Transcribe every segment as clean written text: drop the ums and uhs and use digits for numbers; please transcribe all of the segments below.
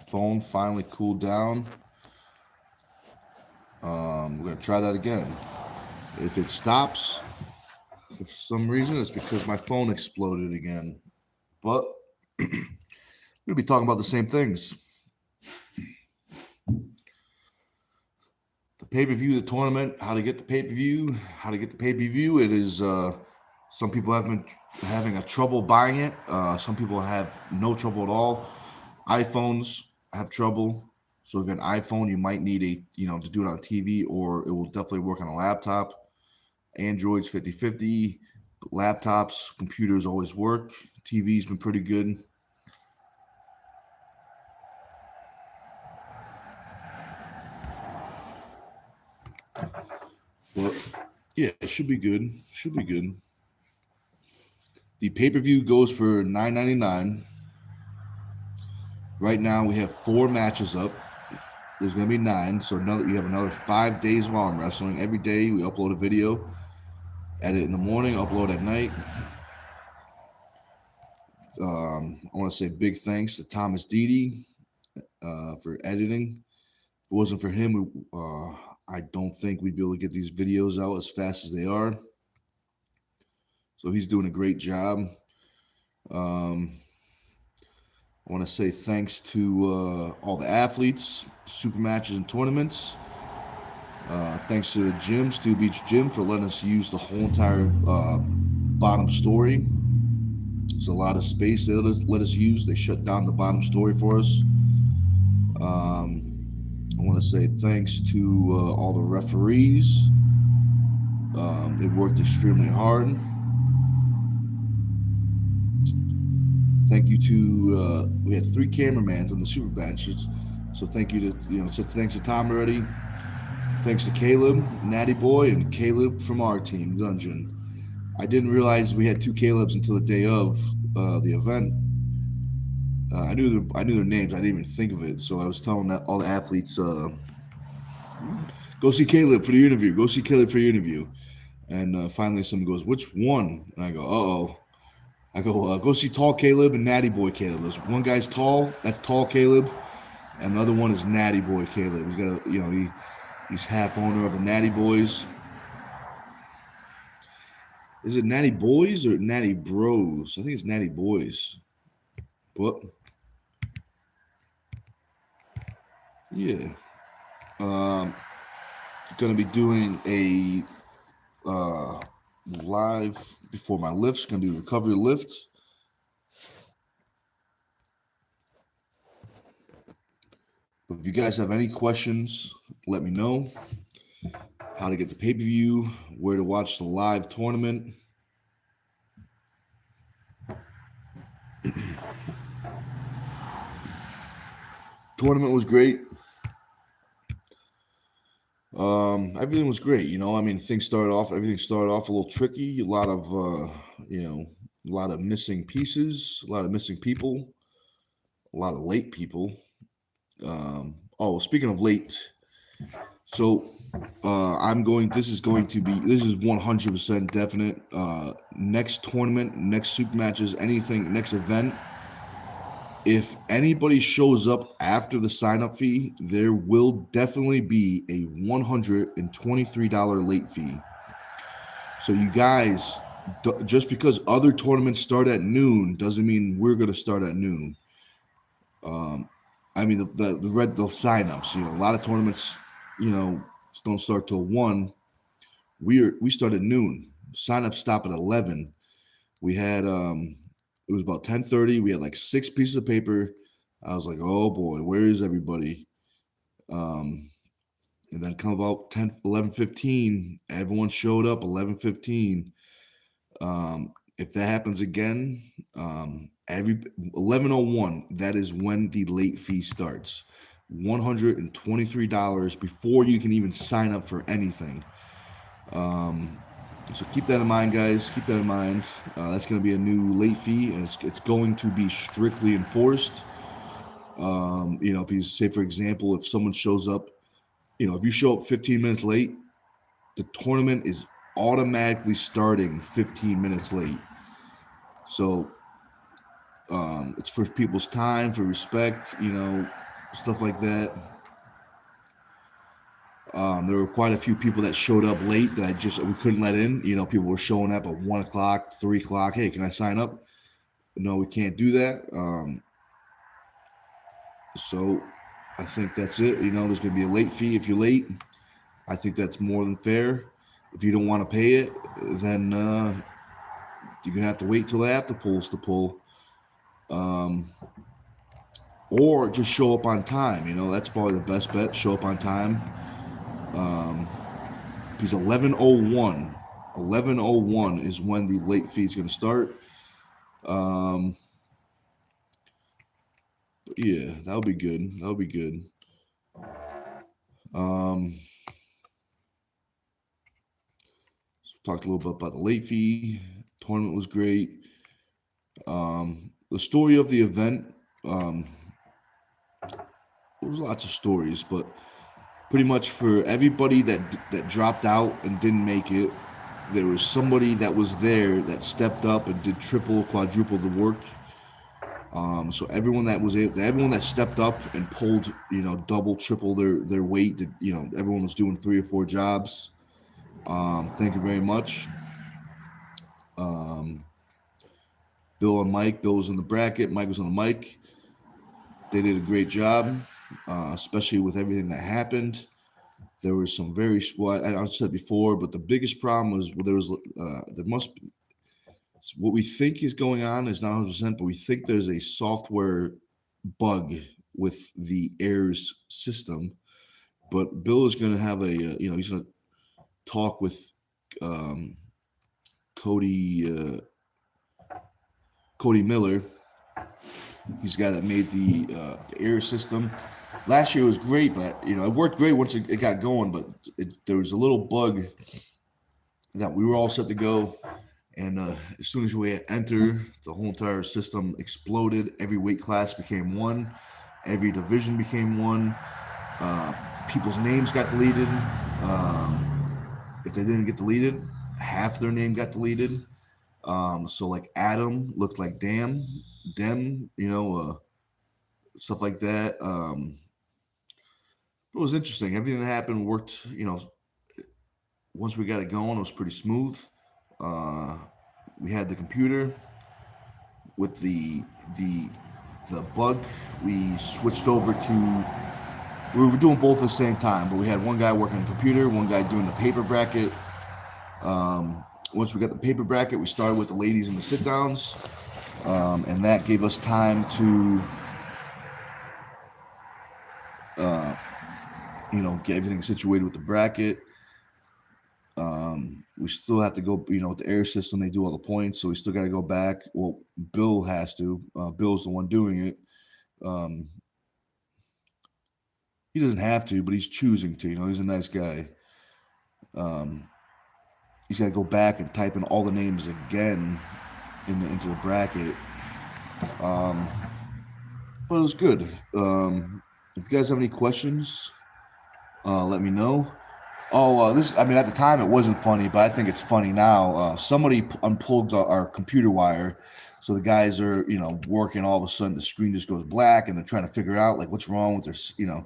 phone finally cooled down. We're going to try that again. If it stops, for some reason, it's because my phone exploded again. But we're going to be talking about the same things. The pay-per-view, the tournament, how to get the pay-per-view, It is, some people have been having a trouble buying it. Some people have no trouble at all. iPhones have trouble. So if you have an iPhone, you might need to do it on TV, or it will definitely work on a laptop. Android's 50-50. Laptops, computers always work. TV's been pretty good. But yeah, it should be good. The pay-per-view goes for $9.99. Right now we have 4 matches up. There's going to be 9, so you have another 5 days of arm wrestling. Every day we upload a video, edit in the morning, upload at night. I want to say big thanks to Thomas Dede for editing. If it wasn't for him, I don't think we'd be able to get these videos out as fast as they are. So he's doing a great job. I want to say thanks to all the athletes, super matches, and tournaments. Thanks to the gym, Stu Beach Gym, for letting us use the whole entire bottom story. There's a lot of space they let us use. They shut down the bottom story for us. I want to say thanks to all the referees. They worked extremely hard. Thank you to we had 3 cameramans on the super benches, so thank you to thanks to Tom already. Thanks to Caleb, Natty Boy, and Caleb from our team, Dungeon. I didn't realize we had 2 Calebs until the day of the event. I knew their names. I didn't even think of it. So I was telling all the athletes, go see Caleb for the interview. And finally, someone goes, "Which one?" And I go, "Uh-oh." I go, "Go see Tall Caleb and Natty Boy Caleb. There's one guy's tall. That's Tall Caleb, and the other one is Natty Boy Caleb. He's got he's half owner of the Natty Boys." Is it Natty Boys or Natty Bros? I think it's Natty Boys. But yeah, gonna be doing a live before my lifts. Gonna do a recovery lift. But if you guys have any questions, let me know. How to get the pay-per-view, where to watch the live tournament. Tournament was great. Everything was great. Everything started off a little tricky. A lot of missing pieces, a lot of missing people, a lot of late people. Speaking of late, so this is 100% definite. Next tournament, next super matches, anything, next event. If anybody shows up after the sign-up fee, there will definitely be a $123 late fee. So you guys, just because other tournaments start at noon doesn't mean we're going to start at noon. The sign-ups, a lot of tournaments, don't start till 1. We start at noon. Sign-ups stop at 11. We had it was about 10:30. We had like 6 pieces of paper. I was like, oh boy, where is everybody? And then come about 11:15, everyone showed up 11:15. If that happens again, every 11:01, that is when the late fee starts. $123 before you can even sign up for anything. So keep that in mind, guys. Keep that in mind. That's going to be a new late fee, and it's going to be strictly enforced. Because say, for example, if someone shows up, if you show up 15 minutes late, the tournament is automatically starting 15 minutes late. So it's for people's time, for respect. stuff like that. There were quite a few people that showed up late that we couldn't let in. You know, people were showing up at 1 o'clock, 3 o'clock. Hey, can I sign up? No, we can't do that. So I think that's it. You know, there's going to be a late fee if you're late. I think that's more than fair. If you don't want to pay it, then you're going to have to wait till after polls to pull. Or just show up on time. You know, that's probably the best bet. Show up on time. Because 11:01 is when the late fee is going to start. But yeah, that'll be good. That'll be good. So talked a little bit about the late fee. Tournament was great. The story of the event. There was lots of stories, but pretty much for everybody that dropped out and didn't make it, there was somebody that was there that stepped up and did triple, quadruple the work. So everyone that stepped up and pulled, you know, double, triple their weight, you know, everyone was doing 3 or 4 jobs. Thank you very much. Bill and Mike. Bill was in the bracket. Mike was on the mic. They did a great job, especially with everything that happened. There was some very well. I said before, but the biggest problem was there must be, what we think is going on is not 100%, but we think there's a software bug with the AIRS system. But Bill is going to have he's going to talk with Cody Miller. He's the guy that made the AIRS system. Last year was great, but you know it worked great once it got going. But there was a little bug that we were all set to go. And as soon as we enter, the whole entire system exploded. Every weight class became one. Every division became one. People's names got deleted. If they didn't get deleted, half their name got deleted. So like Adam looked like Dem, you know, stuff like that. It was interesting. Everything that happened worked, you know, once we got it going, it was pretty smooth. We had the computer with the bug. We switched over to. We were doing both at the same time, but we had one guy working on the computer, one guy doing the paper bracket. Once we got the paper bracket, we started with the ladies and the sit downs, and that gave us time to, you know, get everything situated with the bracket. We still have to go, you know, with the air system, they do all the points, so we still got to go back. Well, Bill has to. Bill's the one doing it. He doesn't have to, but he's choosing to. You know, he's a nice guy. He's got to go back and type in all the names again into the bracket. But it was good. If you guys have any questions, let me know. Oh, at the time it wasn't funny, but I think it's funny now. Somebody unplugged our computer wire. So the guys are, you know, working. All of a sudden the screen just goes black and they're trying to figure out like what's wrong with their, you know,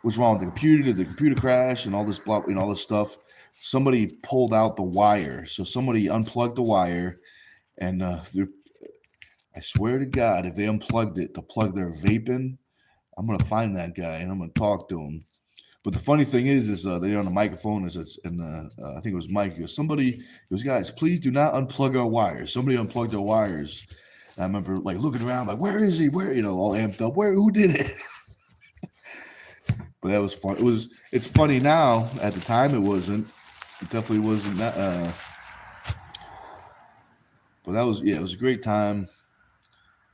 what's wrong with the computer? Did the computer crash and all this blah, you know, all this stuff. Somebody pulled out the wire. So somebody unplugged the wire and I swear to God, if they unplugged it to plug their vape in, I'm going to find that guy and I'm going to talk to him. But the funny thing is they're on the microphone. I think it was Mike. He goes, guys, please do not unplug our wires. Somebody unplugged our wires. And I remember like looking around, like, where is he? Where, you know, all amped up. Who did it? But that was fun. It's funny now. At the time, it wasn't. It definitely wasn't that. But it was a great time.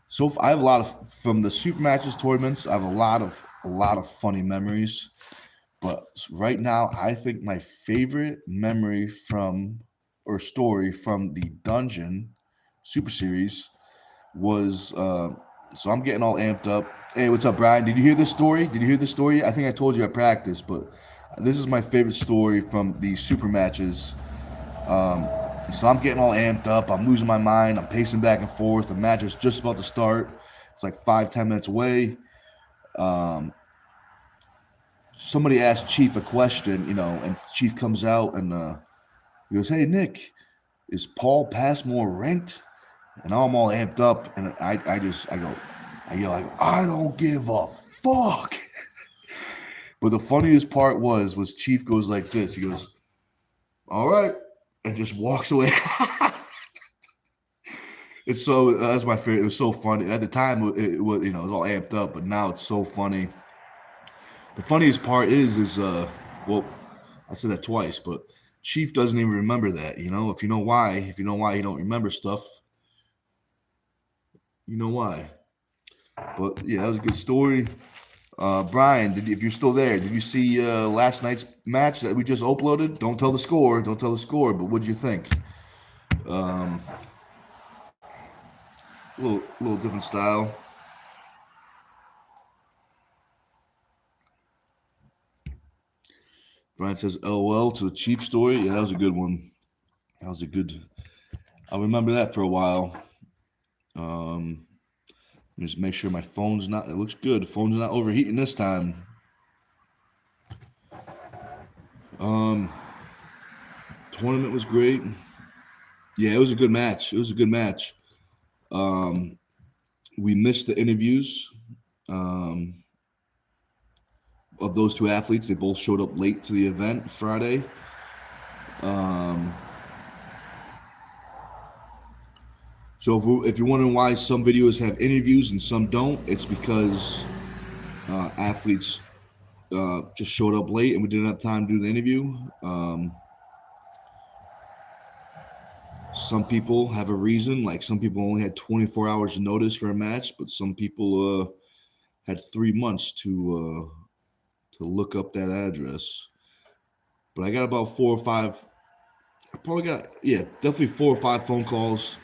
So I have a lot of from the super matches tournaments. I have a lot of funny memories. But right now, I think my favorite memory story from the Dungeon Super Series was. So I'm getting all amped up. Hey, what's up, Brian? Did you hear this story? I think I told you at practice, but this is my favorite story from the super matches. So I'm getting all amped up. I'm losing my mind. I'm pacing back and forth. The match is just about to start. It's like 5-10 minutes away. somebody asked Chief a question, and Chief comes out and he goes, "Hey Nick, is Paul Passmore ranked?" And I'm all amped up, and I yell, "I don't give a fuck." But the funniest part was Chief goes like this. He goes, "All right," and just walks away. It's so that's my favorite. It was so funny at the time. It was it was all amped up, but now it's so funny. The funniest part is well, I said that twice, but Chief doesn't even remember that. If you know why he don't remember stuff, you know why. But yeah, that was a good story. Brian, if you're still there, did you see last night's match that we just uploaded? Don't tell the score. Don't tell the score. But what'd you think? Um, little different style. Brian says LOL to the Chief story. Yeah, that was a good one. That was a good. I'll remember that for a while. Just make sure my phone's not. It looks good. The phone's not overheating this time. Tournament was great. Yeah, it was a good match. It was a good match. We missed the interviews of those two athletes. They both showed up late to the event Friday. So if you're wondering why some videos have interviews and some don't, it's because athletes just showed up late and we didn't have time to do the interview. Some people have a reason, like some people only had 24 hours notice for a match, but some people had 3 months to look up that address. But I got about 4 or 5. I probably got definitely 4 or 5 phone calls.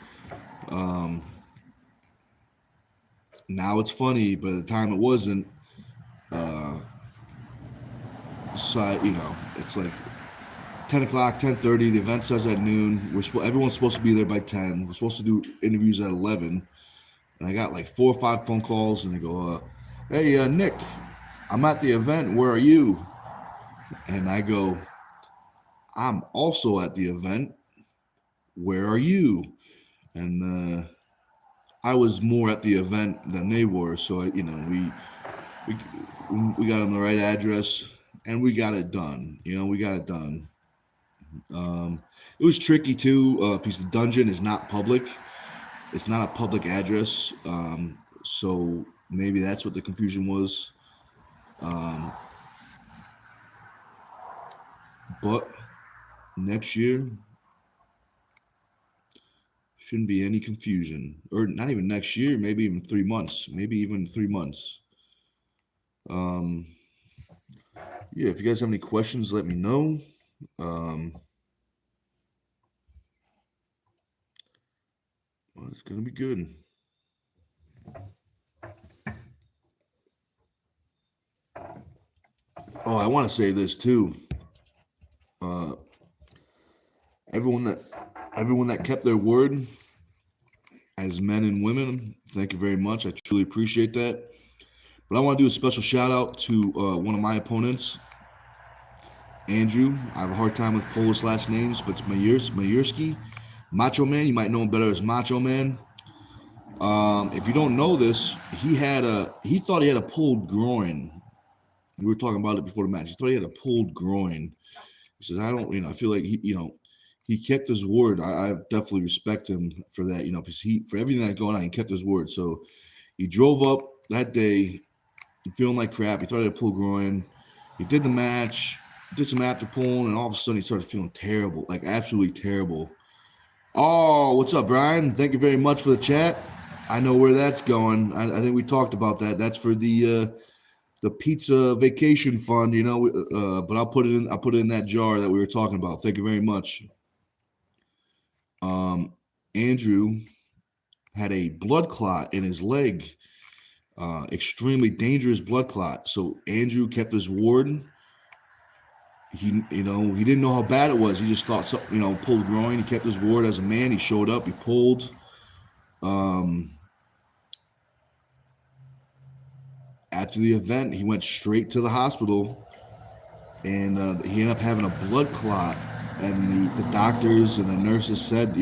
Now it's funny, but at the time it wasn't. So it's like 10 o'clock, 10:30. The event says at noon. Everyone's supposed to be there by 10. We're supposed to do interviews at 11. And I got like 4 or 5 phone calls, and they go, "Hey, Nick, I'm at the event. Where are you?" And I go, "I'm also at the event. Where are you?" And I was more at the event than they were, so we got them the right address, and we got it done. We got it done. It was tricky too because the dungeon is not public. It's not a public address, so maybe that's what the confusion was. But next year shouldn't be any confusion, or not even next year. Maybe even 3 months. Maybe even 3 months. Yeah, if you guys have any questions, let me know. Well, it's gonna be good. Oh, I want to say this too. Everyone that kept their word, as men and women, thank you very much. I truly appreciate that. But I want to do a special shout out to one of my opponents, Andrew. I have a hard time with Polish last names, but it's Majewski. Macho Man. You might know him better as Macho Man. If you don't know this, he thought he had a pulled groin. We were talking about it before the match. He thought he had a pulled groin. He says, I don't, I feel like he kept his word. I definitely respect him for that, because for everything that's going on, he kept his word. So he drove up that day feeling like crap. He thought he had a pulled groin. He did the match, did some after pulling, and all of a sudden he started feeling terrible, like absolutely terrible. Oh, what's up, Brian? Thank you very much for the chat. I know where that's going. I think we talked about that. That's for the pizza vacation fund, but I'll put it in that jar that we were talking about. Thank you very much. Andrew had a blood clot in his leg, extremely dangerous blood clot. So Andrew kept his word. He didn't know how bad it was. He just thought something, pulled groin. He kept his word as a man. He showed up. He pulled. After the event, he went straight to the hospital. and he ended up having a blood clot. And the doctors and the nurses said,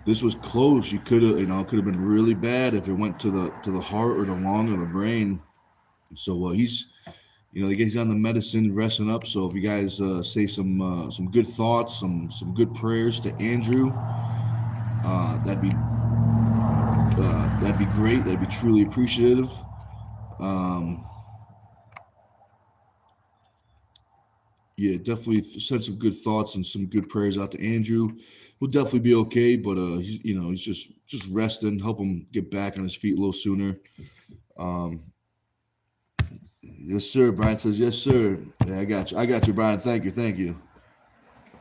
this was close. You could have, it could have been really bad if it went to the heart or the lung or the brain. So he's on the medicine, resting up. So if you guys say some good thoughts, some good prayers to Andrew, that'd be great. That'd be truly appreciative. Um, yeah, definitely send some good thoughts and some good prayers out to Andrew. He'll definitely be okay, but he's just resting. Help him get back on his feet a little sooner. Um, yes, sir. Brian says yes, sir. Yeah, I got you. I got you, Brian. Thank you. Thank you.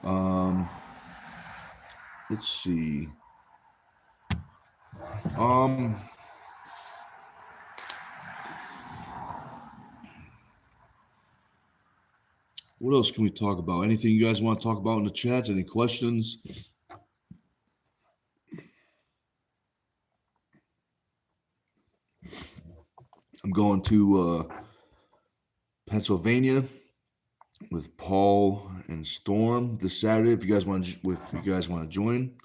Um, let's see. Um, what else can we talk about? Anything you guys want to talk about in the chats? Any questions? I'm going to Pennsylvania with Paul and Storm this Saturday. If you guys want to join.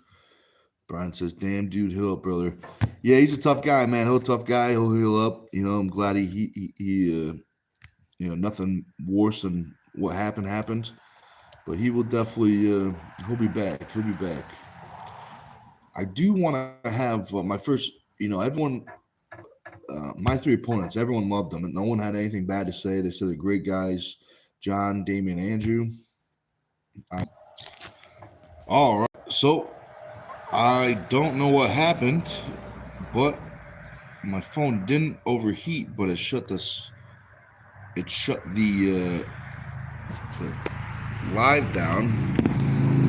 Brian says, "Damn, dude, heal up, brother." Yeah, he's a tough guy, man. He'll tough guy. He'll heal up. I'm glad nothing worse than what happened. But he will definitely. He'll be back. He'll be back. I do want to have my first. Everyone. My three opponents. Everyone loved them, and no one had anything bad to say. They said they're great guys. John, Damien, Andrew. All right. So I don't know what happened, but my phone didn't overheat, but the live down.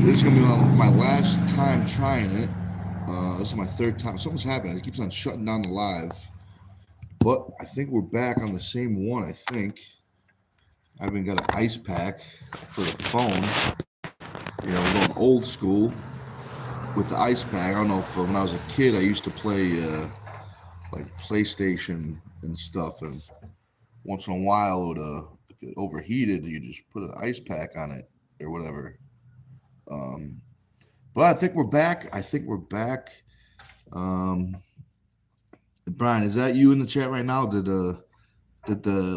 This is gonna be my last time trying it. This is my third time. Something's happening. It keeps on shutting down the live, but I think we're back on the same one. I think I even got an ice pack for the phone. We're going old school with the ice pack. I don't know if when I was a kid I used to play like PlayStation and stuff, and once in a while, if it overheated, you just put an ice pack on it or whatever. Um, but I think we're back. I think we're back. Um, Brian, is that you in the chat right now? Did the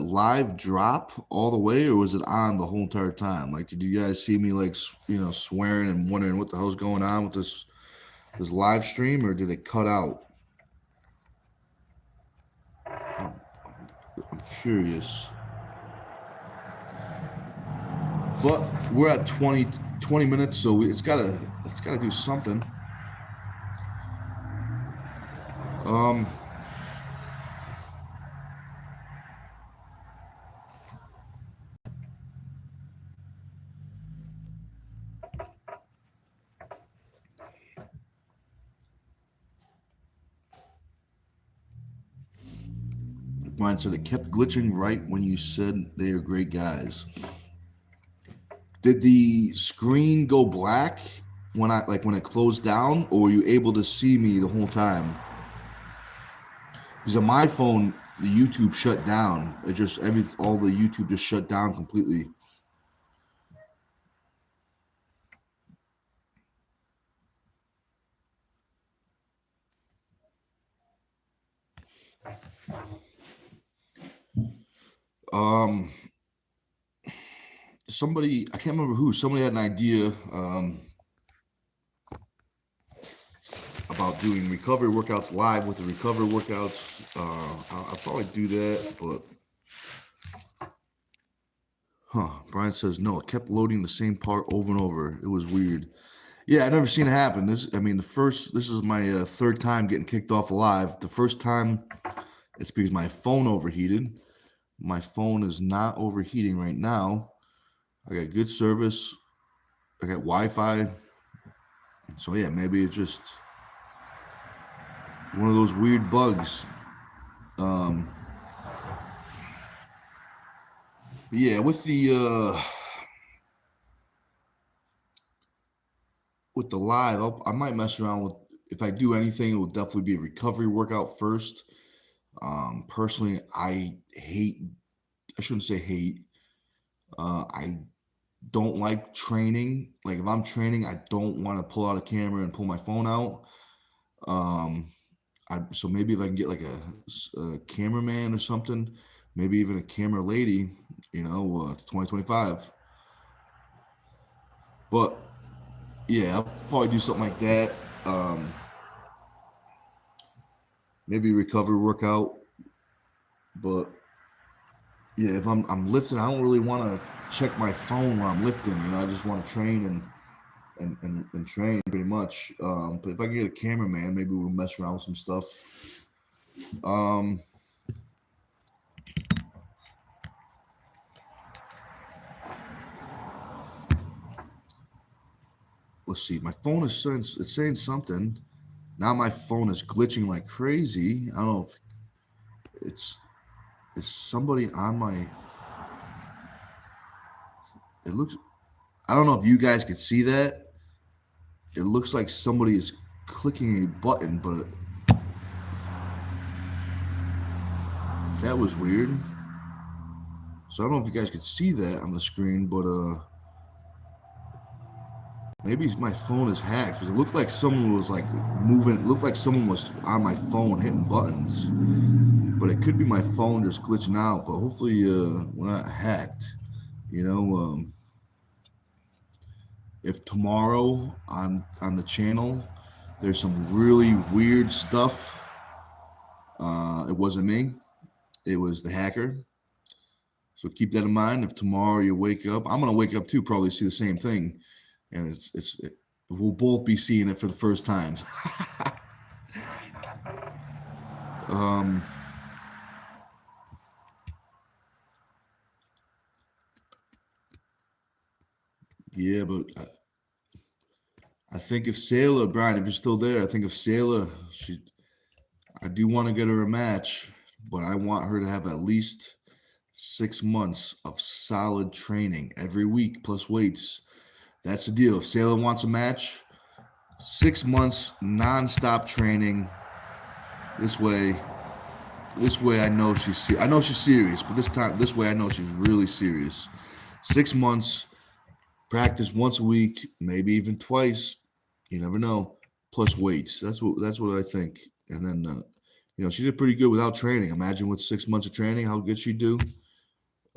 live drop all the way, or was it on the whole entire time? Like, did you guys see me like swearing and wondering what the hell's going on with this live stream, or did it cut out? I'm, I'm curious. But we're at 20 minutes, so it's gotta do something. Um, Brian said it kept glitching right when you said they are great guys. Did the screen go black when it closed down, or were you able to see me the whole time? Because on my phone, the YouTube shut down. It just all the YouTube just shut down completely. Um, somebody I can't remember who. Somebody had an idea about doing recovery workouts live with the recovery workouts. I'll probably do that, but Brian says no. It kept loading the same part over and over. It was weird. Yeah, I never seen it happen. This is my third time getting kicked off live. The first time it's because my phone overheated. My phone is not overheating right now. I got good service. I got Wi-Fi. So yeah, maybe it's just one of those weird bugs. Um, yeah, with the live, I might mess around with. If I do anything, it will definitely be a recovery workout first. Personally, I hate. I shouldn't say hate. I don't like training. Like if I'm training, I don't want to pull out a camera and pull my phone out. Um, so maybe if I can get like a cameraman or something, maybe even a camera lady, 2025. But yeah, I'll probably do something like that. Um, Maybe recovery workout. But yeah, if I'm lifting, I don't really want to check my phone while I'm lifting. I just want to train and train pretty much. But if I can get a cameraman, maybe we'll mess around with some stuff. Um, let's see. My phone is saying it's saying something. Now my phone is glitching like crazy. I don't know if it's is somebody on my. It looks. I don't know if you guys could see that. It looks like somebody is clicking a button, but that was weird. So I don't know if you guys could see that on the screen, but maybe my phone is hacked because it looked like someone was like moving. It looked like someone was on my phone hitting buttons, but it could be my phone just glitching out. But hopefully, we're not hacked. You know, if tomorrow on the channel there's some really weird stuff, it wasn't me. It was the hacker. So keep that in mind. If tomorrow you wake up, I'm gonna wake up too, probably see the same thing, and we'll both be seeing it for the first times. um, yeah, but I think if Sailor Brian, if you're still there, I think if Sailor, I do want to get her a match, but I want her to have at least 6 months of solid training every week plus weights. That's the deal. If Sailor wants a match, 6 months nonstop training. This way, I know I know she's serious, but this way, I know she's really serious. 6 months, practice once a week, maybe even twice. You never know. Plus weights. That's what I think. And then, she did pretty good without training. Imagine with 6 months of training, how good she'd do.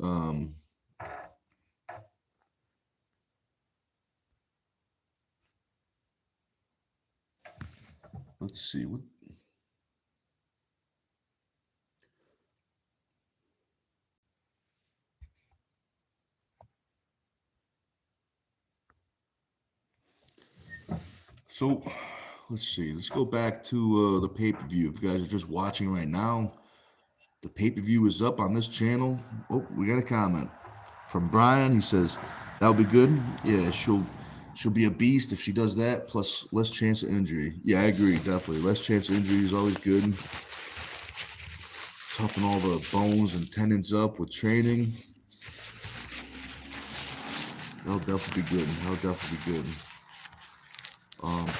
Um, let's see what. So, let's see. Let's go back to the pay per view. If you guys are just watching right now, the pay per view is up on this channel. Oh, we got a comment from Brian. He says that would be good. Yeah, she'll be a beast if she does that. Plus less chance of injury. Yeah, I agree. Definitely less chance of injury is always good. Toughen all the bones and tendons up with training. That'll definitely be good.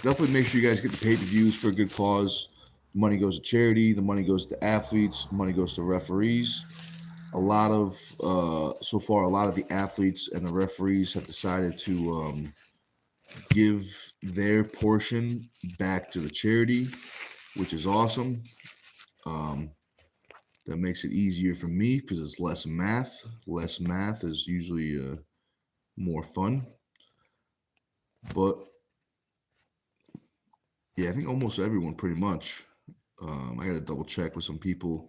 Definitely make sure you guys get the pay-per-views for a good cause. The money goes to charity. The money goes to athletes. The money goes to referees. A lot of so far, a lot of the athletes and the referees have decided to give their portion back to the charity, which is awesome. That makes it easier for me because it's less math. Less math is usually more fun. But yeah, I think almost everyone pretty much. I got to double check with some people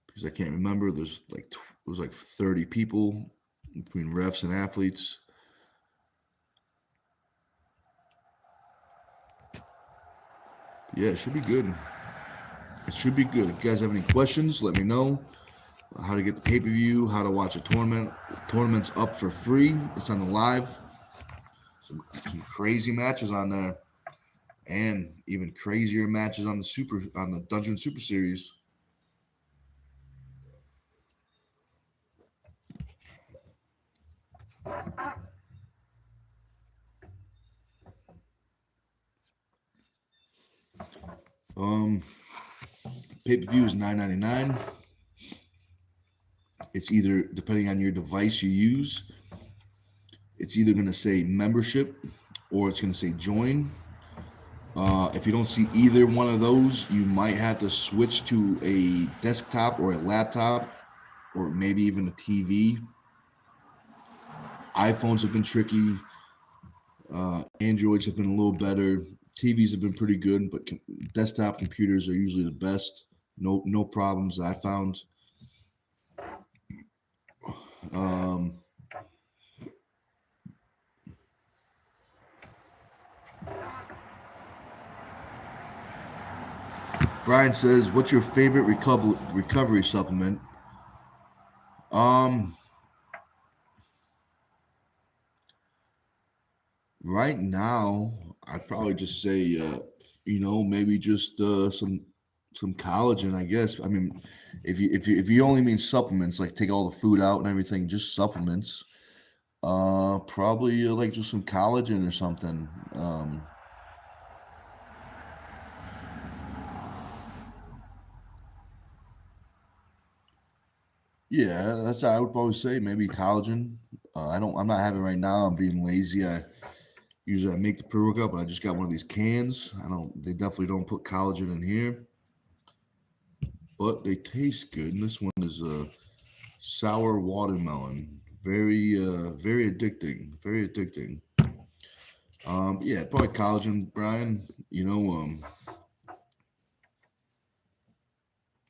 because I can't remember. It was like 30 people between refs and athletes. Yeah, it should be good. It should be good. If you guys have any questions, let me know. How to get the pay-per-view, how to watch a tournament. The tournament's up for free. It's on the live. Some crazy matches on there. And even crazier matches on the Dungeon Super Series. Pay-per-view is $9.99. it's either, depending on your device you use, it's either going to say membership or it's going to say join. If you don't see either one of those, you might have to switch to a desktop or a laptop or maybe even a TV. iPhones have been tricky. Androids have been a little better. TVs have been pretty good, but desktop computers are usually the best. No problems I found. Brian says, "What's your favorite recovery supplement?" Um, right now, I'd probably just say, maybe just some collagen. I guess. I mean, if you only mean supplements, like take all the food out and everything, just supplements. Probably like just some collagen or something. Yeah, that's I would probably say maybe collagen. I'm not having it right now. I'm being lazy. I make the pre-workout, but I just got one of these cans. They definitely don't put collagen in here, but they taste good. And this one is a sour watermelon. Very addicting. Very addicting. Yeah, probably collagen, Brian.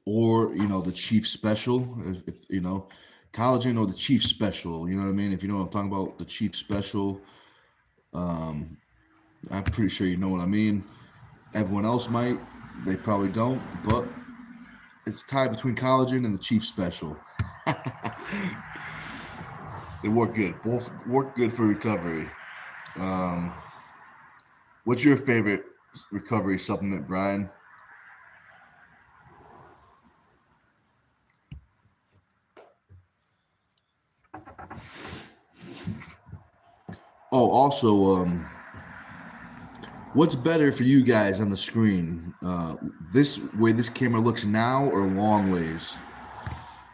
Or the chief special, if collagen or the chief special. You know what I mean? If you know what I'm talking about, the chief special. I'm pretty sure you know what I mean. Everyone else might. They probably don't, but it's tied between collagen and the chief special. They work good. Both work good for recovery. What's your favorite recovery supplement, Brian? Oh, also, what's better for you guys on the screen? This way this camera looks now or long ways?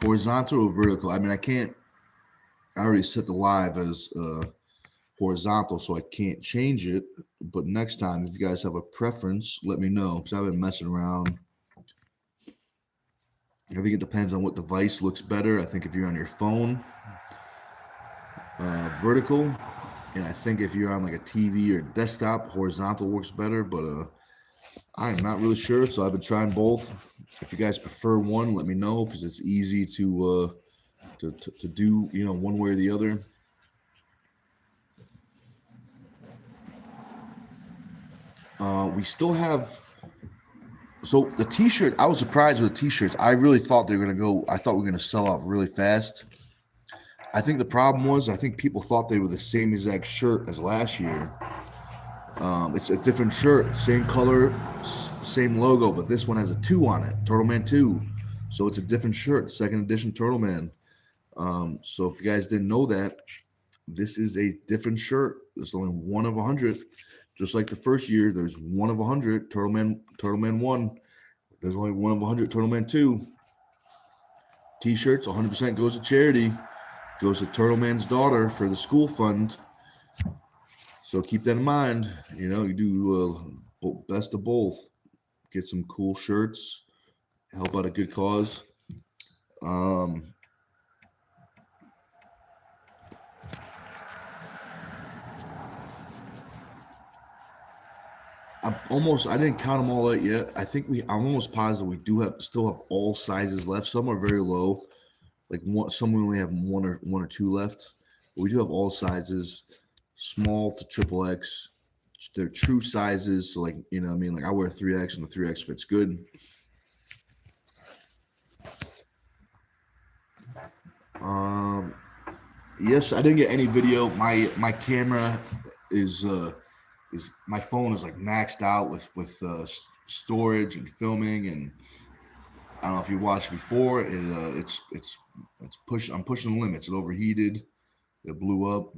Horizontal or vertical? I mean, I already set the live as horizontal, so I can't change it. But next time, if you guys have a preference, let me know, because I've been messing around. I think it depends on what device looks better. I think if you're on your phone, vertical, and I think if you're on like a TV or desktop, horizontal works better. But I'm not really sure, so I've been trying both. If you guys prefer one, let me know, because it's easy to do, one way or the other. We still have. So the T-shirt, I was surprised with the T-shirts. I really thought they were gonna go. I thought we were gonna sell out really fast. I think the problem was, I think people thought they were the same exact shirt as last year. It's a different shirt, same color, same logo, but this one has a 2 on it, Turtle Man 2. So it's a different shirt, second edition Turtle Man. So if you guys didn't know that, this is a different shirt. There's only one of 100. Just like the first year, there's one of 100, Turtle Man 1. There's only one of 100, Turtle Man 2. T-shirts, 100% goes to charity. Goes to Turtle Man's daughter for the school fund. So keep that in mind. You do best of both. Get some cool shirts. Help out a good cause. I didn't count them all out yet. I'm almost positive we still have all sizes left. Some are very low. Like some we only have one or two left. But we do have all sizes, small to triple X. They're true sizes. So like, what I mean? Like I wear 3X and the 3X fits good. Yes, I didn't get any video. My camera is my phone is like maxed out with storage and filming, and I don't know if you watched before. It's push. I'm pushing the limits. It overheated. It blew up.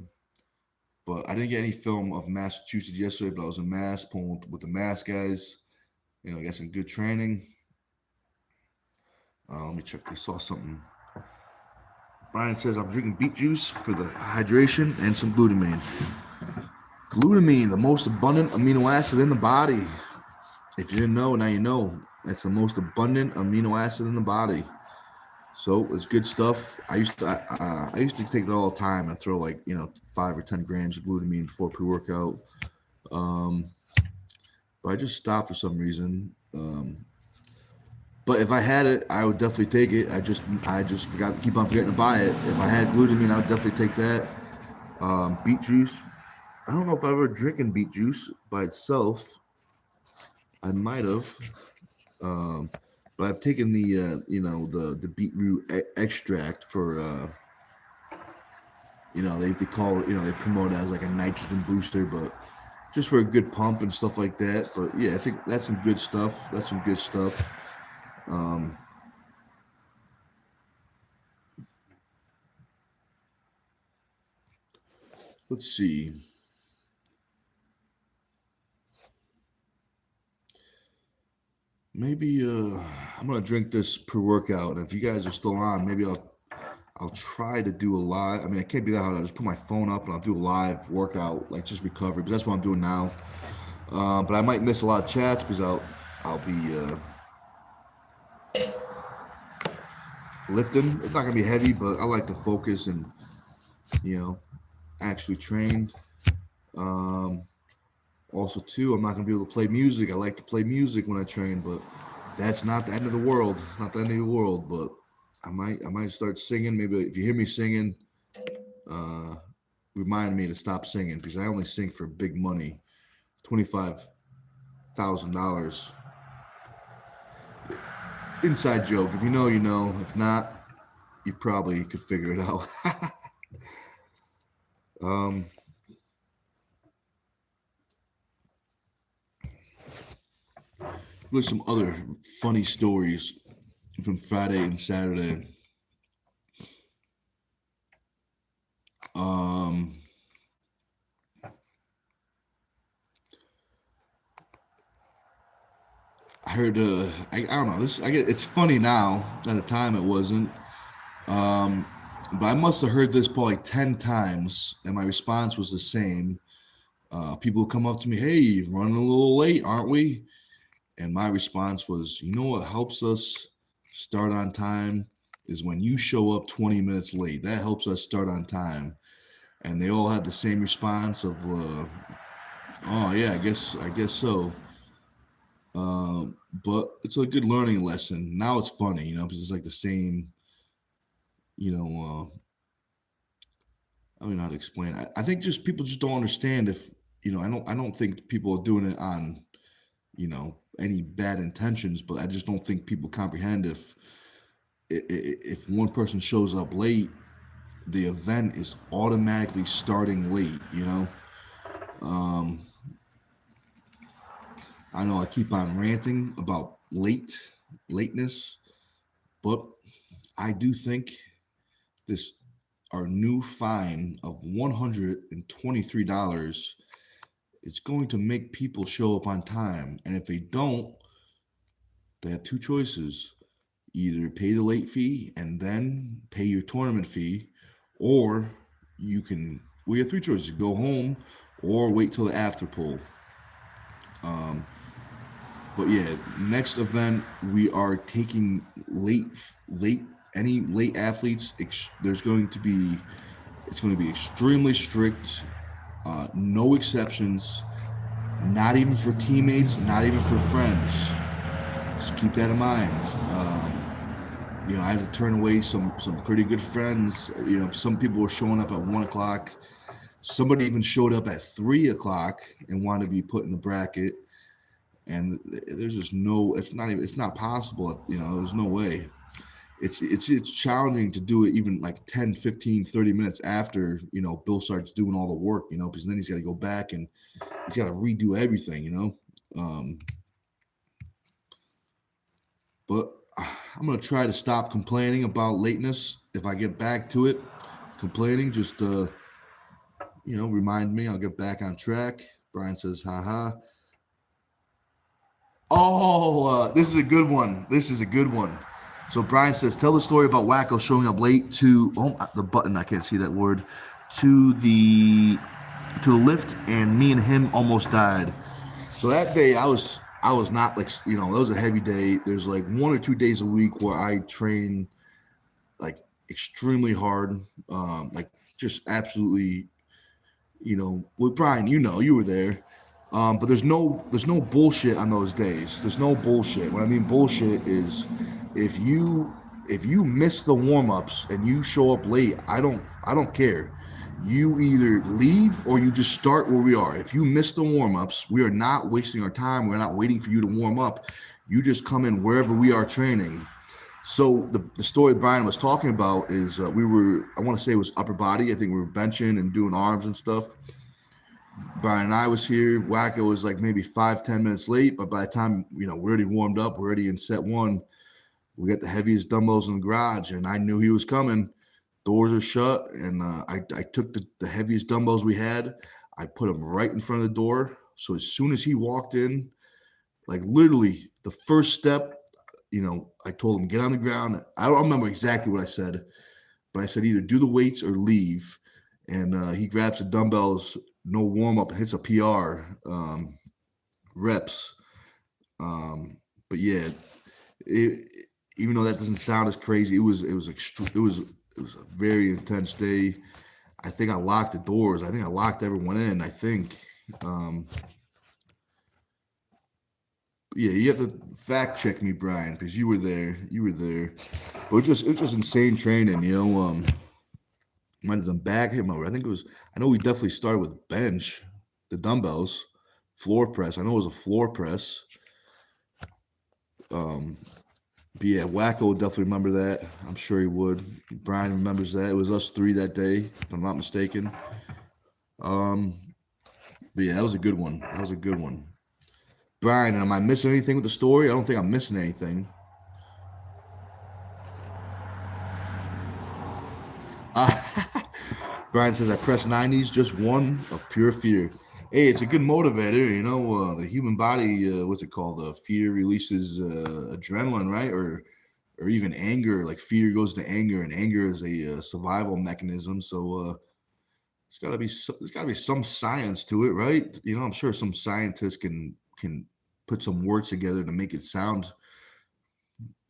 But I didn't get any film of Massachusetts yesterday. But I was in Mass pulling with the Mass guys. I got some good training. Let me check. They saw something. Brian says I'm drinking beet juice for the hydration and some glutamine. Glutamine, the most abundant amino acid in the body. If you didn't know, now you know. It's the most abundant amino acid in the body. So it's good stuff. I used to take that all the time and throw like 5 or 10 grams of glutamine before pre-workout. But I just stopped for some reason. But if I had it, I would definitely take it. I just forgot to keep on forgetting to buy it. If I had glutamine, I would definitely take that. Beet juice. I don't know if I've ever drinking beet juice by itself. I might have. But I've taken the beetroot extract for they call it, they promote it as like a nitrogen booster, but just for a good pump and stuff like that. But yeah, I think that's some good stuff. Let's see. Maybe I'm gonna drink this pre-workout, and if you guys are still on, maybe I'll try to do a live. I mean, it can't be that hard. I'll just put my phone up and I'll do a live workout, like just recovery. But that's what I'm doing now. But I might miss a lot of chats because I'll be lifting. It's not gonna be heavy, but I like to focus and actually train. Also, too, I'm not gonna be able to play music. I like to play music when I train, but that's not the end of the world. It's not the end of the world, but I might start singing. Maybe if you hear me singing, remind me to stop singing because I only sing for big money, $25,000. Inside joke. If you know, you know. If not, you probably could figure it out. There's some other funny stories from Friday and Saturday. I heard I don't know this. It's funny now. At the time, it wasn't. But I must have heard this probably 10 times, and my response was the same. People come up to me, "Hey, running a little late, aren't we?" And my response was, "You know what helps us start on time is when you show up 20 minutes late. That helps us start on time." And they all had the same response of, "Oh yeah, I guess so." But it's a good learning lesson. Now it's funny, because it's like the same, I don't know how to explain it. I think just people just don't understand if, I don't think people are doing it on, any bad intentions, but I just don't think people comprehend if one person shows up late, the event is automatically starting late, I know I keep on ranting about lateness, but I do think our new fine of $123 is going to make people show up on time. And if they don't, they have two choices. Either pay the late fee and then pay your tournament fee, or we have three choices: go home or wait till the after pool. But yeah, next event we are taking any late athletes. It's going to be extremely strict. No exceptions. Not even for teammates. Not even for friends. Just keep that in mind. I had to turn away some pretty good friends. Some people were showing up at 1:00. Somebody even showed up at 3:00 and wanted to be put in the bracket. And there's just it's not possible. There's no way. It's challenging to do it even like 10, 15, 30 minutes after, Bill starts doing all the work, because then he's got to go back and he's got to redo everything, But I'm going to try to stop complaining about lateness. If I get back to it, complaining, just, remind me, I'll get back on track. Brian says, haha. Oh, this is a good one. So Brian says, tell the story about Wacko showing up late to the button. I can't see that word. To the lift, and me and him almost died. So that day, I was not like, you know, that was a heavy day. There's like 1 or 2 days a week where I train like extremely hard, like just absolutely, you know. With Brian, you know, you were there. But there's no bullshit on those days. There's no bullshit. What I mean bullshit is if you miss the warm-ups and you show up late, I don't care. You either leave or you just start where we are. If you miss the warm-ups, we are not wasting our time. We're not waiting for you to warm up. You just come in wherever we are training. So the story Brian was talking about is we were, I want to say it was upper body. I think we were benching and doing arms and stuff. Brian and I was here. Wacko was like maybe 5-10 minutes late, but by the time, you know, we're already warmed up, we're already in set one. We got the heaviest dumbbells in the garage, and I knew he was coming. Doors are shut, and I took the heaviest dumbbells we had. I put them right in front of the door. So as soon as he walked in, like literally the first step, you know, I told him, get on the ground. I don't remember exactly what I said, but I said either do the weights or leave. And he grabs the dumbbells, no warm up, and hits a PR reps. But yeah, even though that doesn't sound as crazy, it was a very intense day. I think I locked the doors. I think I locked everyone in. I think. Yeah, you have to fact check me, Brian, because you were there. You were there. But it was just insane training, you know. Might have done back. I think it was. I know we definitely started with bench, the dumbbells, floor press. I know it was a floor press. But yeah, Wacko would definitely remember that. I'm sure he would. Brian remembers that. It was us three that day, if I'm not mistaken. But yeah, that was a good one. That was a good one. Brian, am I missing anything with the story? I don't think I'm missing anything. Brian says, I press 90s, just one of pure fear. Hey, it's a good motivator, you know. The human body, what's it called? Fear releases adrenaline, right? Or even anger. Like fear goes to anger, and anger is a survival mechanism. So there's gotta be some science to it, right? You know, I'm sure some scientists can put some words together to make it sound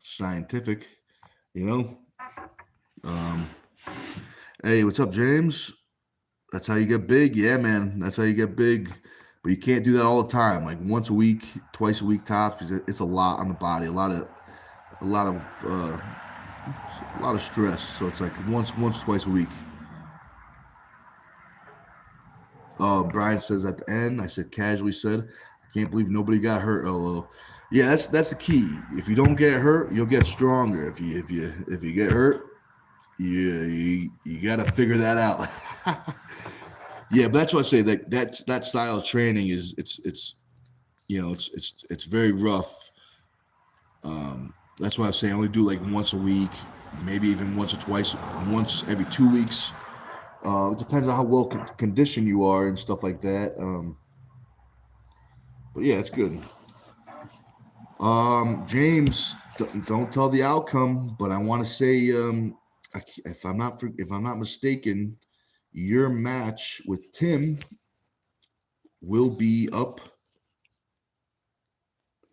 scientific. You know. Hey, what's up, James? That's how you get big. Yeah, man. That's how you get big. But you can't do that all the time. Like once a week, twice a week tops. Because it's a lot on the body. A lot of stress. So it's like once, twice a week. Brian says at the end, I said casually said, I can't believe nobody got hurt. LOL. Yeah, that's the key. If you don't get hurt, you'll get stronger. If you get hurt, you gotta figure that out. Yeah, but that's what I say. That style of training is it's you know it's very rough. That's why I say I only do like once a week, maybe even once or twice, once every 2 weeks. It depends on how well conditioned you are and stuff like that. But yeah, it's good. James, don't tell the outcome, but I want to say, if I'm not mistaken, your match with Tim will be up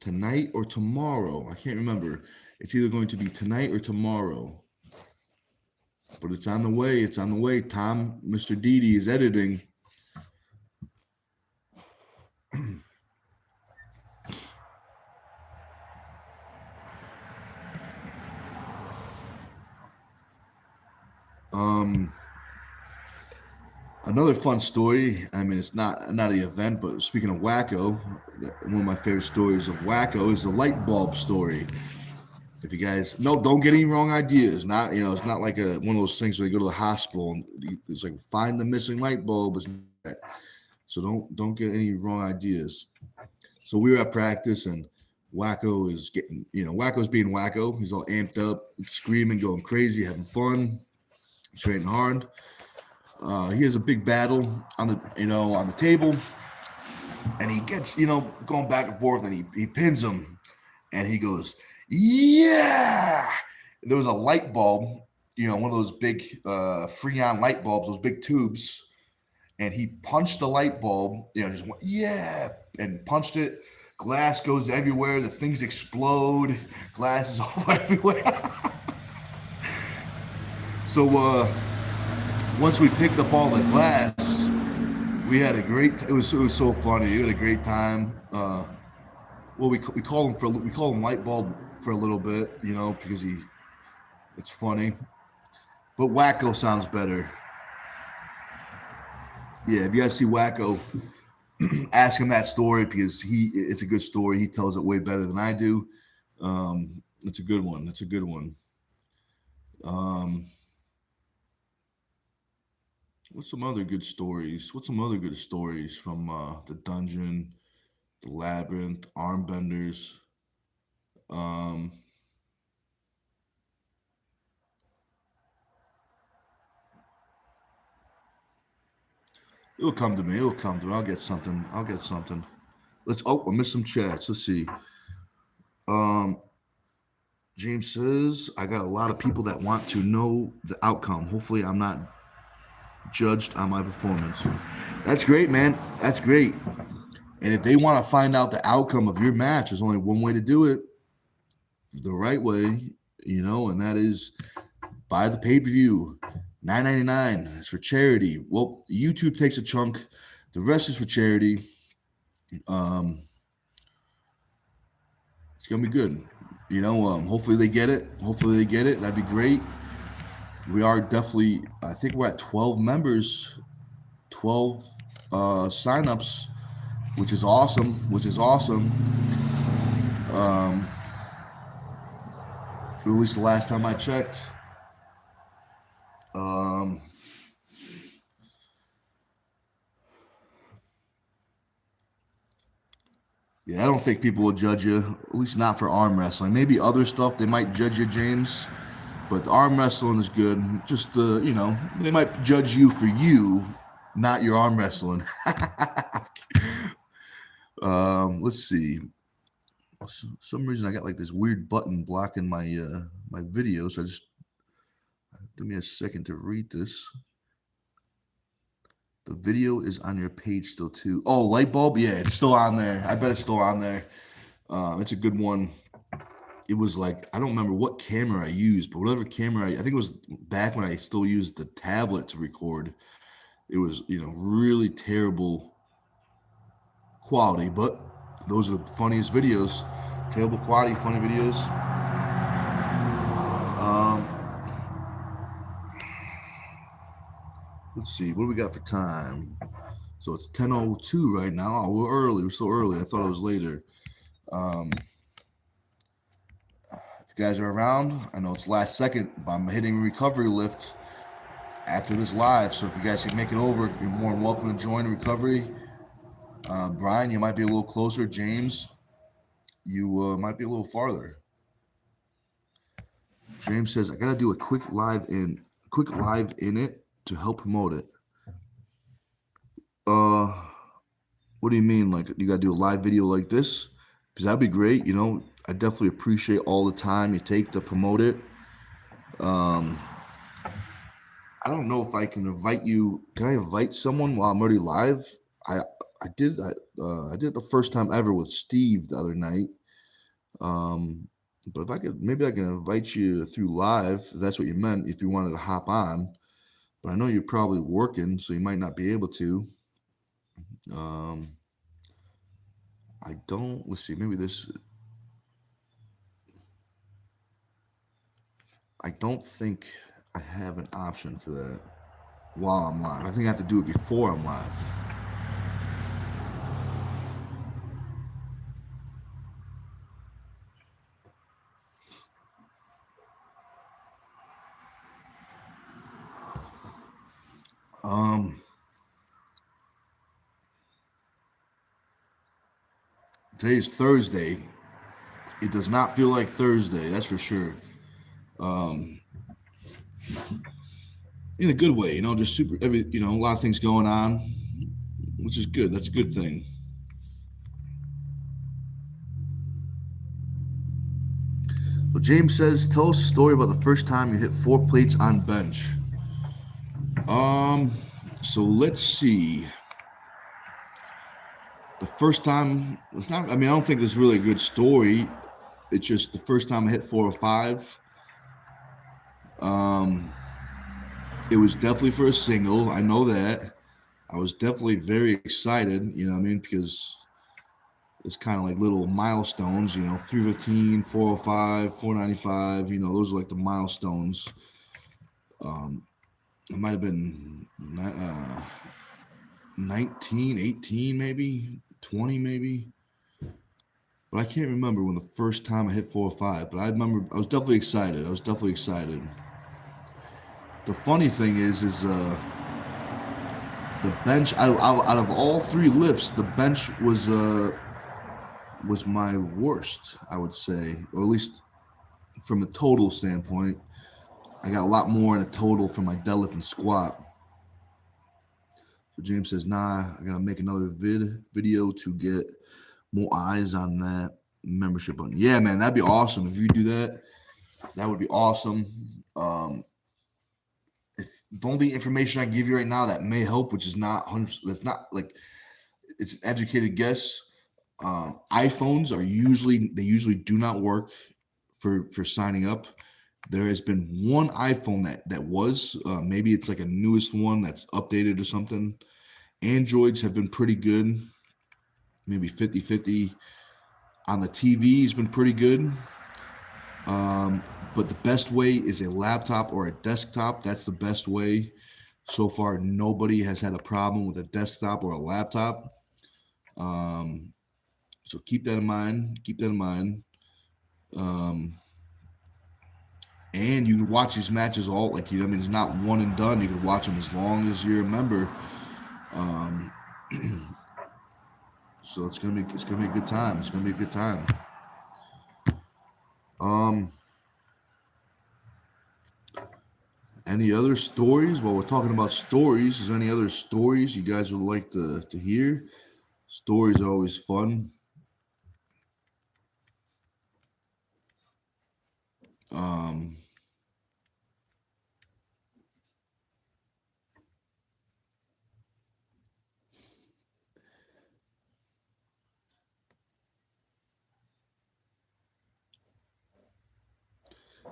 tonight or tomorrow. I can't remember. It's either going to be tonight or tomorrow. But it's on the way. It's on the way. Tom, Mr. Didi is editing. Another fun story. I mean, it's not the event, but speaking of Wacko, one of my favorite stories of Wacko is the light bulb story. If you guys don't get any wrong ideas. Not it's not like one of those things where you go to the hospital and it's like find the missing light bulb. So don't get any wrong ideas. So we were at practice and Wacko is getting Wacko's being Wacko. He's all amped up, screaming, going crazy, having fun, training hard. He has a big battle on the table, and he gets going back and forth, and he pins him, and he goes, yeah, There was a light bulb, one of those big Freon light bulbs, those big tubes, and he punched the light bulb, just went, yeah, and punched it. Glass goes everywhere. The things explode. Glass is all everywhere. So once we picked up all the glass, we had a great. It was so funny. We had a great time. Well, we call him light bulb for a little bit, because it's funny. But Wacko sounds better. Yeah, if you guys see Wacko, ask him that story because it's a good story. He tells it way better than I do. It's a good one. It's a good one. What's some other good stories? What's some other good stories from the dungeon, the labyrinth, armbenders? It'll come to me. It'll come to me. I'll get something. I missed some chats. Let's see. James says, I got a lot of people that want to know the outcome. Hopefully I'm not judged on my performance. That's great, man. That's great. And if they want to find out the outcome of your match, there's only one way to do it. The right way, and that is buy the pay-per-view. $9.99. It's for charity. Well, YouTube takes a chunk. The rest is for charity. It's gonna be good. Hopefully they get it. That'd be great. We are definitely. I think we're at 12 members, 12 signups, which is awesome. At least the last time I checked. Yeah, I don't think people will judge you, at least not for arm wrestling. Maybe other stuff they might judge you, James, but the arm wrestling is good. Just, they might judge you for you, not your arm wrestling. Let's see. For some reason I got like this weird button blocking my my video, so give me a second to read this. The video is on your page still too. Oh, light bulb? Yeah, it's still on there. I bet it's still on there. It's a good one. It was like, I don't remember what camera I used, but whatever camera, I think it was back when I still used the tablet to record. It was, really terrible quality, but those are the funniest videos. Terrible quality, funny videos. Let's see, what do we got for time? So it's 10:02 right now. Oh, we're early. We're so early. I thought it was later. If you guys are around, I know it's last second, but I'm hitting recovery lift after this live. So if you guys can make it over, you're more than welcome to join recovery. Brian, you might be a little closer. James, you might be a little farther. James says, I gotta do a quick live in it to help promote it. What do you mean? Like you gotta do a live video like this? Because that'd be great. I definitely appreciate all the time you take to promote it. I don't know if I can invite you. Can I invite someone while I'm already live? I did it the first time ever with Steve the other night. But if I could, maybe I can invite you through live. If that's what you meant. If you wanted to hop on, but I know you're probably working, so you might not be able to. I don't. Let's see. Maybe this. I don't think I have an option for that while I'm live. I think I have to do it before I'm live. Today's Thursday. It does not feel like Thursday, that's for sure. In a good way, just super. A lot of things going on, which is good. That's a good thing. So James says, tell us a story about the first time you hit 4 plates on bench. Um, so let's see. The first time, it's not, I mean, I don't think there's really a good story. It's just the first time I hit 4 or 5. Um, it was definitely for a single. I know that. I was definitely very excited, you know what I mean? Because it's kind of like little milestones, 315, 405, 495, those are like the milestones. It might have been 19, 18, maybe 20, maybe. But I can't remember when the first time I hit 4 or 5. But I remember I was definitely excited. The funny thing is the bench out of all 3 lifts, the bench was my worst, I would say, or at least from a total standpoint. I got a lot more in a total from my deadlift and squat. So James says, nah, I gotta make another video to get more eyes on that membership button. Yeah, man, that'd be awesome if you do that. That would be awesome. If the only information I give you right now that may help, which is not 100%, that's not like it's an educated guess. iPhones usually do not work for signing up. There has been one iPhone that was maybe it's like a newest one that's updated or something. Androids have been pretty good, maybe 50-50. On the TV has been pretty good. But the best way is a laptop or a desktop. That's the best way. So far, nobody has had a problem with a desktop or a laptop. So keep that in mind. And you can watch these matches all it's not one and done. You can watch them as long as you're a member. So it's gonna be a good time. Any other stories? While we're talking about stories, is there any other stories you guys would like to hear? Stories are always fun.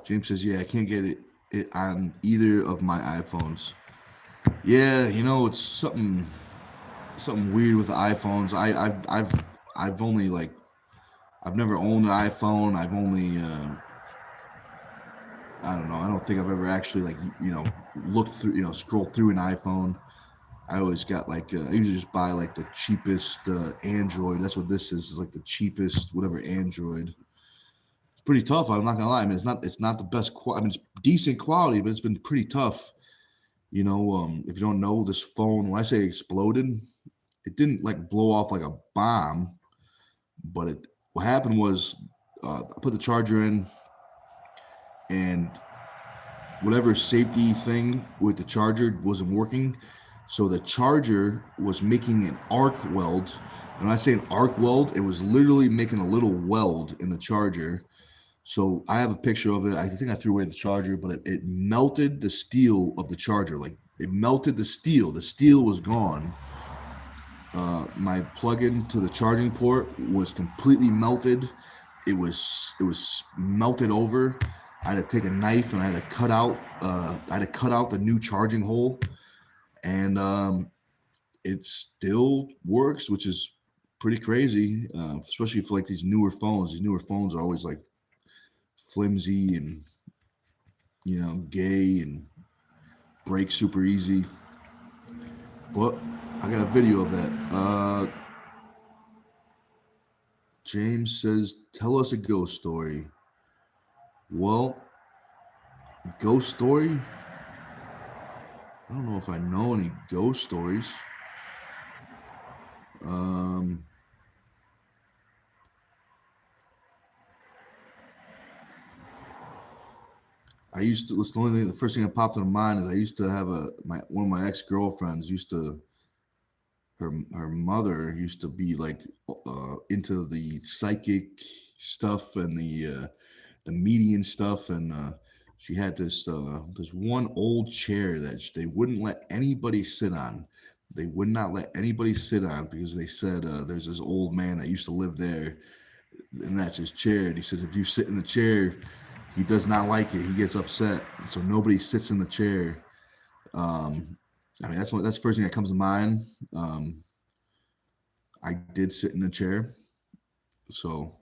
James says, yeah, I can't get it on either of my iPhones. Yeah, it's something weird with the iPhones. I've only I've never owned an iPhone. I've only I don't know. I don't think I've ever actually looked through scrolled through an iPhone. I always got I usually just buy the cheapest Android. That's what this is like the cheapest whatever Android. It's pretty tough. I'm not gonna lie. I mean, it's not the best. I mean, it's decent quality, but it's been pretty tough. If you don't know, this phone, when I say exploded, it didn't blow off like a bomb, but what happened was I put the charger in, and whatever safety thing with the charger wasn't working. So the charger was making an arc weld. When I say an arc weld, it was literally making a little weld in the charger. So I have a picture of it. I think I threw away the charger, but it melted the steel of the charger. It melted the steel. The steel was gone. My plug-in to the charging port was completely melted. It was melted over. I had to take a knife and I had to cut out the new charging hole, and it still works, which is pretty crazy, especially for these newer phones. These newer phones are always flimsy and gay and break super easy. But I got a video of that. James says, tell us a ghost story. Well, ghost story? I don't know if I know any ghost stories. The first thing that popped into mind is I used to have one of my ex-girlfriends her mother used to be into the psychic stuff and the meeting and stuff, and she had this one old chair that they wouldn't let anybody sit on. They would not let anybody sit on because they said there's this old man that used to live there, and that's his chair. And he says if you sit in the chair, he does not like it. He gets upset, so nobody sits in the chair. I mean, that's the first thing that comes to mind. I did sit in a chair, so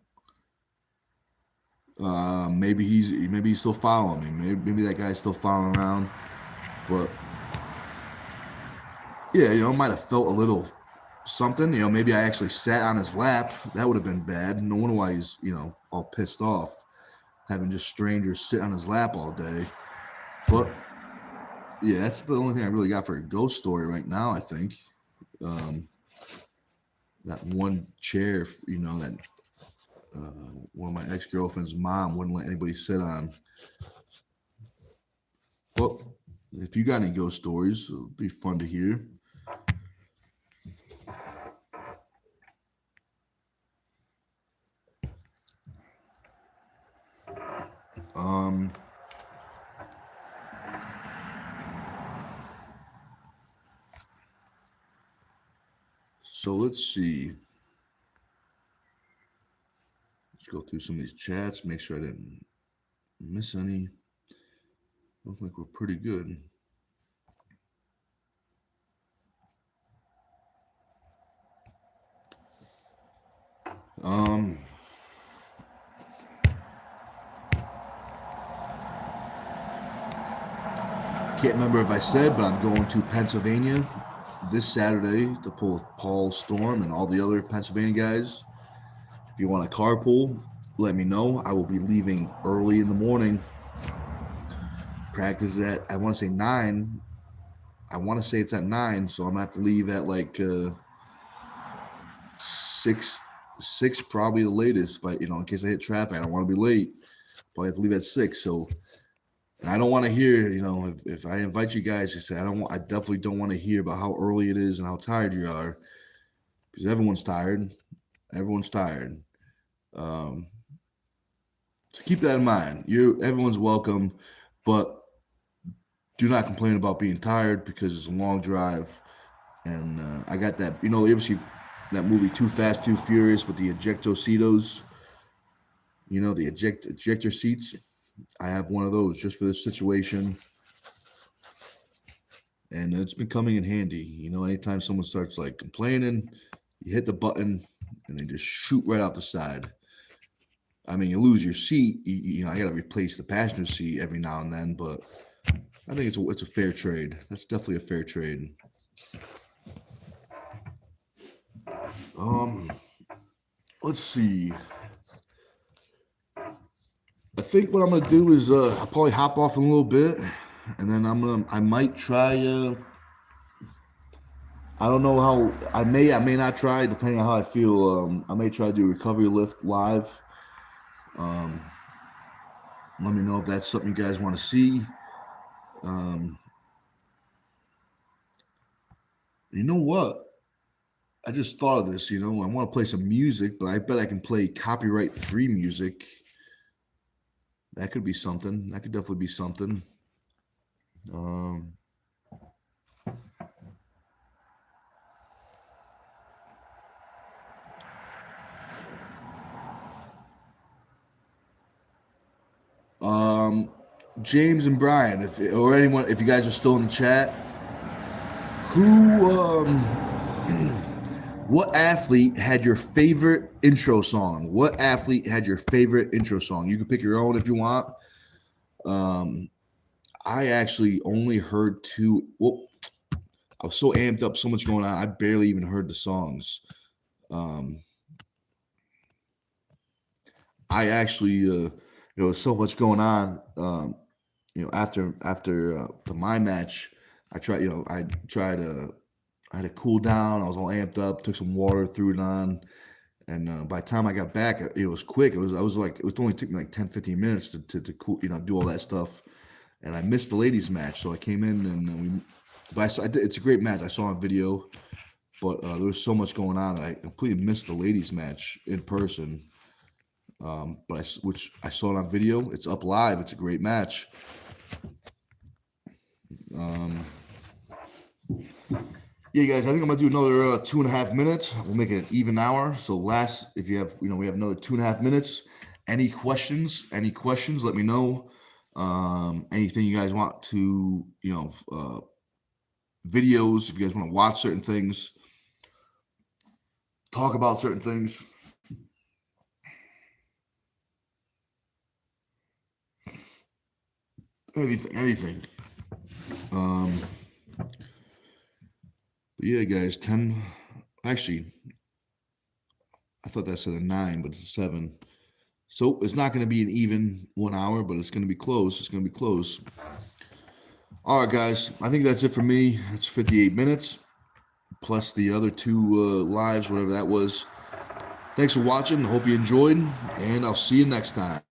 maybe he's still following me. Maybe that guy's still following around, but yeah, it might have felt a little something. Maybe I actually sat on his lap. That would have been bad. No wonder why he's all pissed off, having just strangers sit on his lap all day. But yeah, that's the only thing I really got for a ghost story right now. I think that one chair, that one of my ex-girlfriend's mom wouldn't let anybody sit on. Well, if you got any ghost stories, it'll be fun to hear. So let's see. Let's go through some of these chats, make sure I didn't miss any. Look like we're pretty good. Can't remember if I said, but I'm going to Pennsylvania this Saturday to pull with Paul Storm and all the other Pennsylvania guys. If you want a carpool, let me know. I will be leaving early in the morning. Practice at, I want to say 9. I want to say it's at 9, so I'm going to have to leave at like 6 probably the latest. But, in case I hit traffic, I don't want to be late. Probably have to leave at 6, so... And I don't want to hear, if I invite you guys to say, I definitely don't want to hear about how early it is and how tired you are, because everyone's tired. Everyone's tired. So keep that in mind. Everyone's welcome, but do not complain about being tired because it's a long drive. And I got that, you ever see that movie Too Fast, Too Furious with the ejector seats? The ejector seats. I have one of those just for this situation, and it's been coming in handy. Anytime someone starts like complaining, you hit the button and they just shoot right out the side. I mean, you lose your seat. I got to replace the passenger seat every now and then, but I think it's a fair trade. That's definitely a fair trade. Let's see. I think what I'm gonna do is I'll probably hop off in a little bit, and then I might try. I don't know how I may not try depending on how I feel. I may try to do recovery lift live. Let me know if that's something you guys want to see. You know what? I just thought of this. I want to play some music, but I bet I can play copyright-free music. That could be something. That could definitely be something. James and Brian, if you guys are still in the chat, what athlete had your favorite intro song? What athlete had your favorite intro song? You can pick your own if you want. I actually only heard 2. Well, I was so amped up, so much going on, I barely even heard the songs. I actually, there was so much going on. After my match, I had to cool down. I was all amped up. Took some water, threw it on, and by the time I got back, it was quick. It only took me like 10-15 minutes to cool, do all that stuff. And I missed the ladies' match, so I came in and it's a great match. I saw on video, but there was so much going on that I completely missed the ladies' match in person. which I saw it on video. It's up live. It's a great match. Yeah, guys, I think I'm gonna do another 2.5 minutes. We'll make it an even hour. So if you have, we have another 2.5 minutes. Any questions? Let me know. Anything you guys want to, videos, if you guys want to watch certain things, talk about certain things. Anything. But yeah, guys, 10. Actually, I thought that said a 9, but it's a 7. So it's not going to be an even 1 hour, but it's going to be close. It's going to be close. All right, guys. I think that's it for me. That's 58 minutes, plus the other 2 lives, whatever that was. Thanks for watching. Hope you enjoyed, and I'll see you next time.